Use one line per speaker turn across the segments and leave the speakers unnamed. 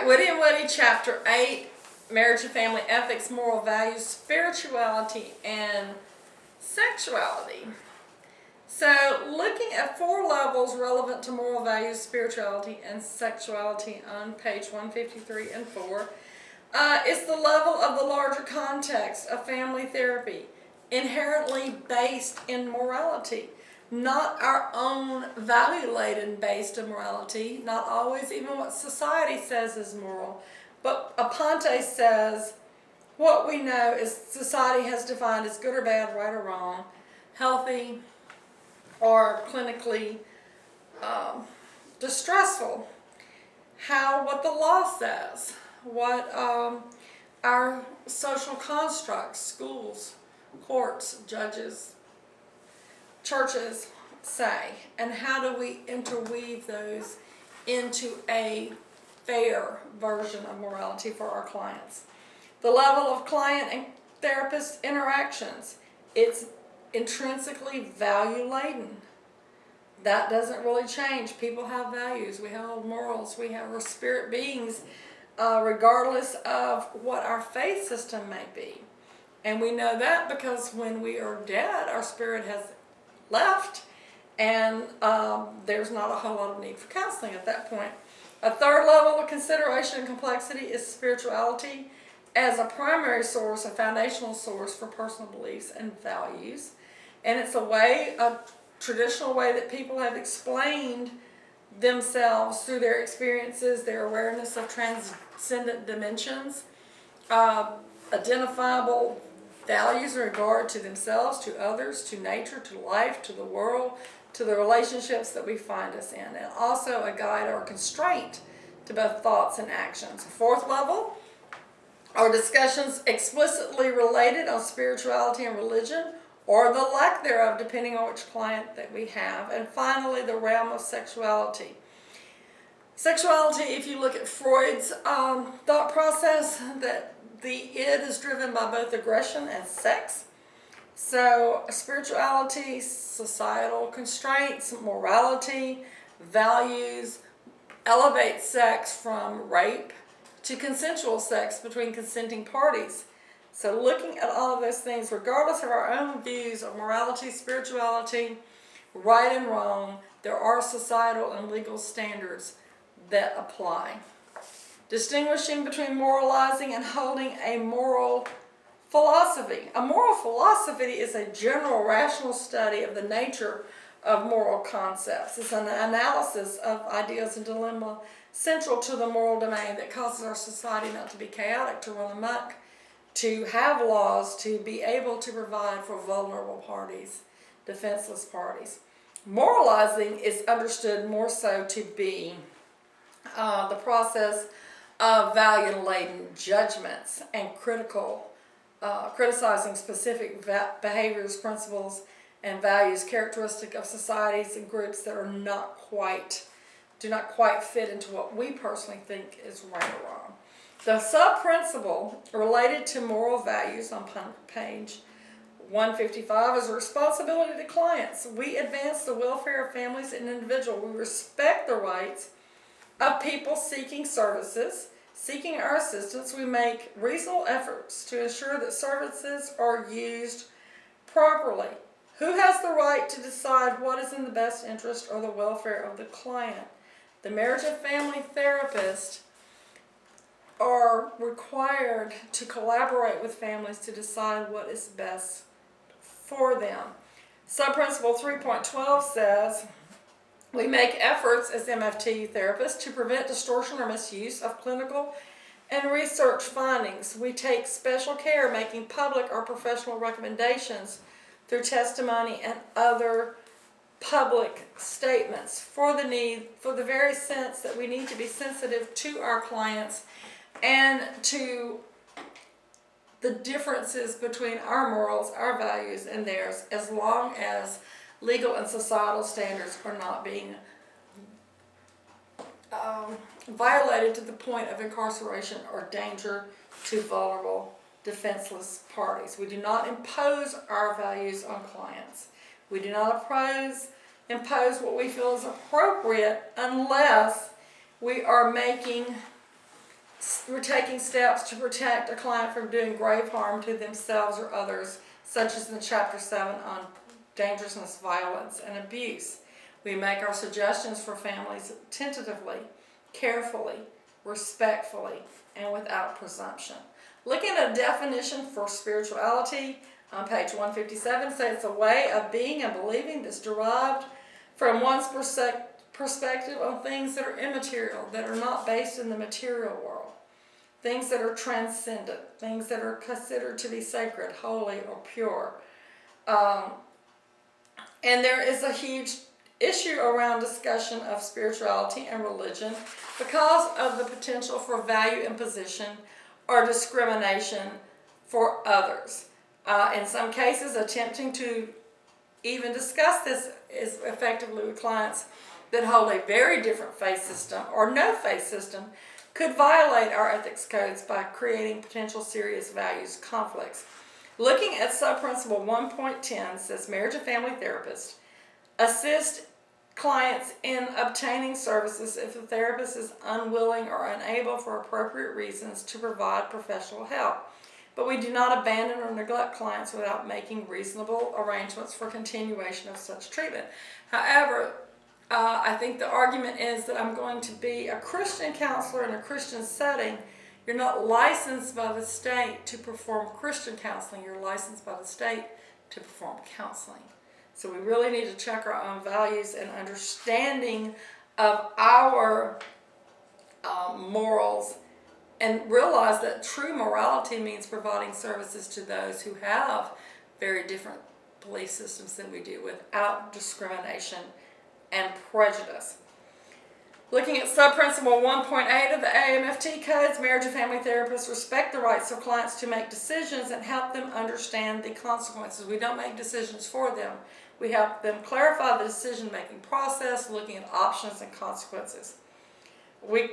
right, Woody and Woody, Chapter 8, Marriage and Family Ethics, Moral Values, Spirituality, and Sexuality. So, looking at 4 levels relevant to moral values, spirituality, and sexuality on page 153 and 4, is the level of the larger context of family therapy, inherently based in morality. Not our own value-laden based immorality, not always even what society says is moral, but Aponte says what we know is society has defined as good or bad, right or wrong, healthy or clinically distressful. What the law says, what our social constructs, schools, courts, judges, churches say, and how do we interweave those into a fair version of morality for our clients. The level of client and therapist interactions, it's intrinsically value-laden. That doesn't really change. People have values, we have morals, we're spirit beings, regardless of what our faith system may be. And we know that because when we are dead, our spirit has left, and there's not a whole lot of need for counseling at that point. A third level of consideration and complexity is spirituality as a primary source, a foundational source for personal beliefs and values. And it's a traditional way that people have explained themselves through their experiences, their awareness of transcendent dimensions, identifiable values in regard to themselves, to others, to nature, to life, to the world, to the relationships that we find us in, and also a guide or constraint to both thoughts and actions. Fourth level are discussions explicitly related on spirituality and religion, or the lack thereof, depending on which client that we have. And finally, the realm of sexuality. Sexuality, if you look at Freud's thought process, that the id is driven by both aggression and sex. So spirituality, societal constraints, morality, values, elevate sex from rape to consensual sex between consenting parties. So looking at all of those things, regardless of our own views of morality, spirituality, right and wrong, there are societal and legal standards that apply. Distinguishing between moralizing and holding a moral philosophy. A moral philosophy is a general rational study of the nature of moral concepts. It's an analysis of ideas and dilemma central to the moral domain that causes our society not to be chaotic, to run amok, to have laws, to be able to provide for vulnerable parties, defenseless parties. Moralizing is understood more so to be the process of value-laden judgments and criticizing specific behaviors, principles, and values characteristic of societies and groups that do not quite fit into what we personally think is right or wrong. The sub-principle related to moral values on page 155 is a responsibility to clients. We advance the welfare of families and individuals. We respect the rights of people seeking services, seeking our assistance. We make reasonable efforts to ensure that services are used properly. Who has the right to decide what is in the best interest or the welfare of the client? The marriage and family therapists are required to collaborate with families to decide what is best for them. Subprinciple 3.12 says, we make efforts as MFT therapists to prevent distortion or misuse of clinical and research findings. We take special care making public our professional recommendations through testimony and other public statements for the very sense that we need to be sensitive to our clients and to the differences between our morals, our values, and theirs, as long as legal and societal standards are not being violated to the point of incarceration or danger to vulnerable, defenseless parties. We do not impose our values on clients. We do not impose what we feel is appropriate unless we are making we're taking steps to protect a client from doing grave harm to themselves or others, such as in Chapter 7 on dangerousness, violence, and abuse. We make our suggestions for families tentatively, carefully, respectfully, and without presumption. Looking at a definition for spirituality on page 157, says it's a way of being and believing that's derived from one's perspective on things that are immaterial, that are not based in the material world, things that are transcendent, things that are considered to be sacred, holy, or pure. And there is a huge issue around discussion of spirituality and religion because of the potential for value imposition or discrimination for others. In some cases, attempting to even discuss this is effectively with clients that hold a very different faith system or no faith system could violate our ethics codes by creating potential serious values conflicts. Looking at subprinciple 1.10 says marriage and family therapists assist clients in obtaining services if the therapist is unwilling or unable for appropriate reasons to provide professional help. But we do not abandon or neglect clients without making reasonable arrangements for continuation of such treatment. However, I think the argument is that I'm going to be a Christian counselor in a Christian setting. You're not licensed by the state to perform Christian counseling. You're licensed by the state to perform counseling. So we really need to check our own values and understanding of our morals and realize that true morality means providing services to those who have very different belief systems than we do without discrimination and prejudice. Looking at subprinciple 1.8 of the AMFT codes, marriage and family therapists respect the rights of clients to make decisions and help them understand the consequences. We don't make decisions for them. We help them clarify the decision-making process, looking at options and consequences. We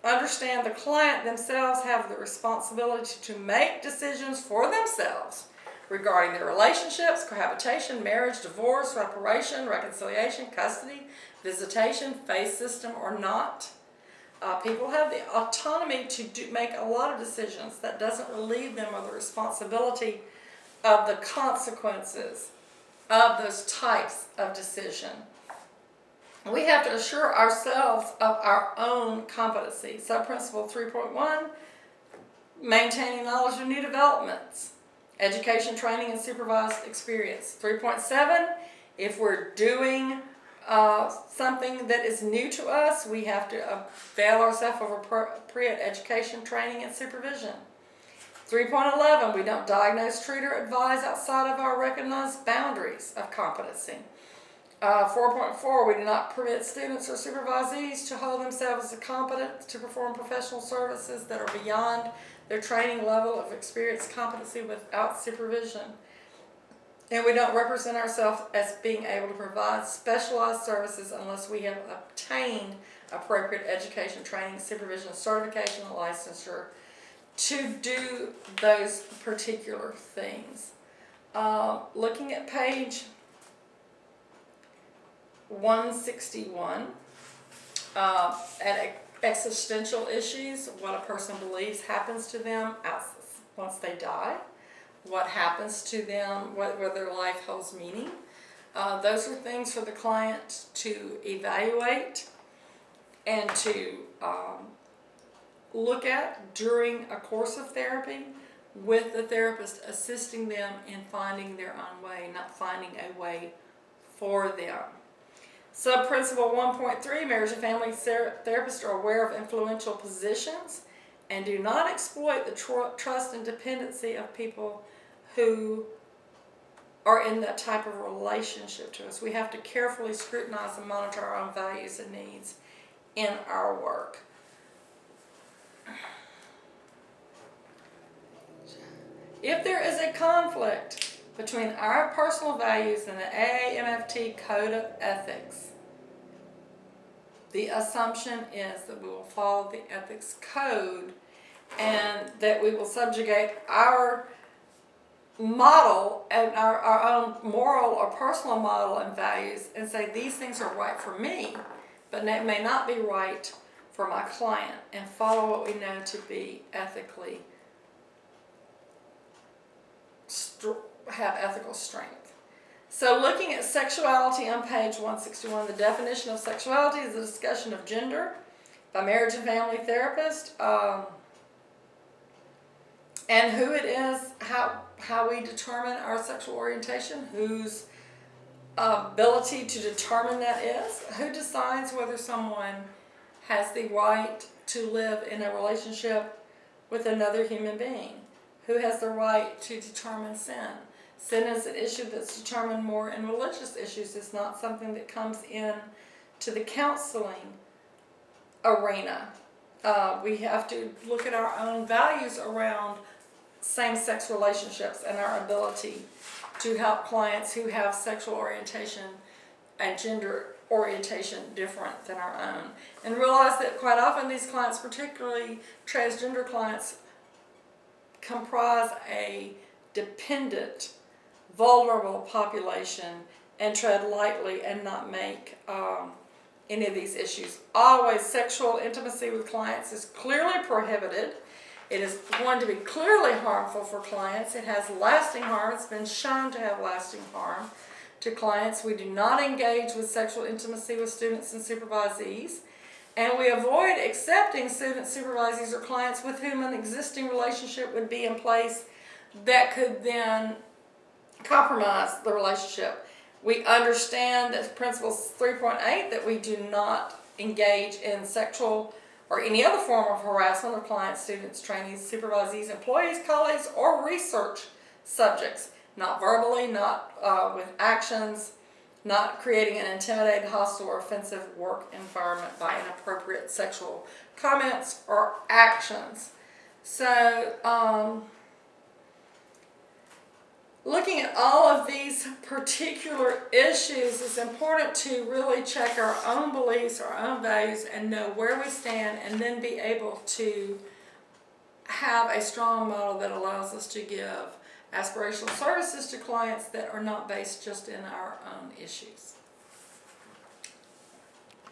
understand the client themselves have the responsibility to make decisions for themselves regarding their relationships, cohabitation, marriage, divorce, reparation, reconciliation, custody, visitation, faith system or not. People have the autonomy to make a lot of decisions. That doesn't relieve them of the responsibility of the consequences of those types of decision. We have to assure ourselves of our own competency. Subprinciple 3.1, maintaining knowledge of new developments, education, training, and supervised experience. 3.7, if we're doing something that is new to us, we have to avail ourselves of appropriate education, training, and supervision. 3.11, we don't diagnose, treat, or advise outside of our recognized boundaries of competency. 4.4, we do not permit students or supervisees to hold themselves as competent to perform professional services that are beyond their training level of experience competency without supervision. And we don't represent ourselves as being able to provide specialized services unless we have obtained appropriate education, training, supervision, certification, and licensure to do those particular things. Looking at page 161, at existential issues, what a person believes happens to them once they die, what happens to them, whether their life holds meaning. Those are things for the client to evaluate and to look at during a course of therapy, with the therapist assisting them in finding their own way, not finding a way for them. Subprinciple 1.3, marriage and family therapists are aware of influential positions and do not exploit the trust and dependency of people who are in that type of relationship to us. We have to carefully scrutinize and monitor our own values and needs in our work. If there is a conflict between our personal values and the AAMFT Code of Ethics, the assumption is that we will follow the ethics code and that we will subjugate our model and our own moral or personal model and values and say these things are right for me, but it may not be right for my client and follow what we know to be ethically, have ethical strength. So looking at sexuality on page 161, the definition of sexuality is a discussion of gender by marriage and family therapist, and who it is, how we determine our sexual orientation, whose ability to determine that is, who decides whether someone has the right to live in a relationship with another human being, who has the right to determine sin. Sin is an issue that's determined more in religious issues. It's not something that comes in to the counseling arena. We have to look at our own values around same-sex relationships and our ability to help clients who have sexual orientation and gender orientation different than our own. And realize that quite often these clients, particularly transgender clients, comprise a dependent, vulnerable population, and tread lightly and not make any of these issues. Always, sexual intimacy with clients is clearly prohibited. It is going to be clearly harmful for clients. It has lasting harm. It's been shown to have lasting harm to clients. We do not engage with sexual intimacy with students and supervisees. And we avoid accepting students, supervisees, or clients with whom an existing relationship would be in place that could then compromise the relationship. We understand that Principle 3.8 that we do not engage in sexual or any other form of harassment of clients, students, trainees, supervisees, employees, colleagues, or research subjects. Not verbally, not with actions, not creating an intimidating, hostile, or offensive work environment by inappropriate sexual comments or actions. So, looking at all of these particular issues, it's important to really check our own beliefs, our own values, and know where we stand, and then be able to have a strong model that allows us to give aspirational services to clients that are not based just in our own issues.